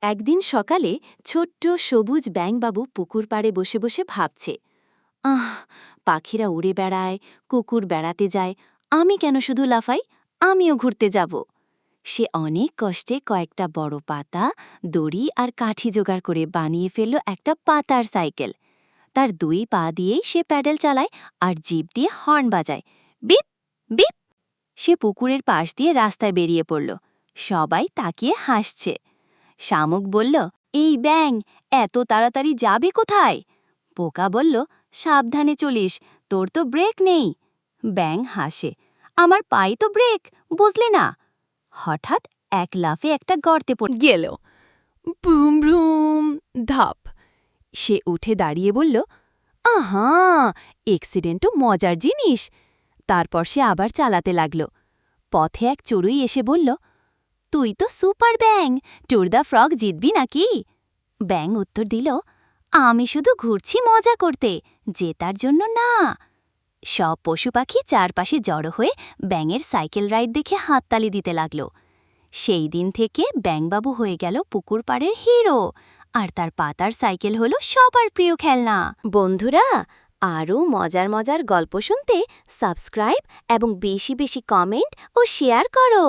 একদিন সকালে ছোট্ট সবুজ ব্যাঙবাবু পুকুর পাড়ে বসে বসে ভাবছে, আহ, পাখিরা উড়ে বেড়ায়, কুকুর বেড়াতে যায়, আমি কেন শুধু লাফাই? আমিও ঘুরতে যাব। সে অনেক কষ্টে কয়েকটা বড় পাতা, দড়ি আর কাঠি জোগাড় করে বানিয়ে ফেলল একটা পাতার সাইকেল। তার দুই পা দিয়েই সে প্যাডেল চালায় আর জিভ দিয়ে হর্ন বাজায়, বিপ বিপ। সে পুকুরের পাশ দিয়ে রাস্তায় বেরিয়ে পড়ল। সবাই তাকিয়ে হাসছে। শামুক বলল, এই ব্যাঙ, এত তাড়াতাড়ি যাবে কোথায়? পোকা বলল, সাবধানে চলিস, তোর তো ব্রেক নেই। ব্যাঙ হাসে, আমার পায়ে তো ব্রেক, বুঝলে না? হঠাৎ এক লাফে একটা গর্তে পড়ে গেল। বুম ব্রুম ধাপ। সে উঠে দাঁড়িয়ে বলল, আহা, অ্যাক্সিডেন্টও মজার জিনিস। তারপর সে আবার চালাতে লাগল। পথে এক চড়ুই এসে বলল, তুই তো সুপার ব্যাঙ, ট্যুর দ্য ফ্রগ জিতবি নাকি? ব্যাঙ উত্তর দিল, আমি শুধু ঘুরছি মজা করতে, জেতার জন্য না। সব পশু পাখি চারপাশে জড়ো হয়ে ব্যাঙের সাইকেল রাইড দেখে হাততালি দিতে লাগল। সেই দিন থেকে ব্যাঙবাবু হয়ে গেল পুকুর পাড়ের হিরো, আর তার পাতার সাইকেল হল সবার প্রিয় খেলনা। বন্ধুরা, আরও মজার মজার গল্প শুনতে সাবস্ক্রাইব এবং বেশি বেশি কমেন্ট ও শেয়ার করো।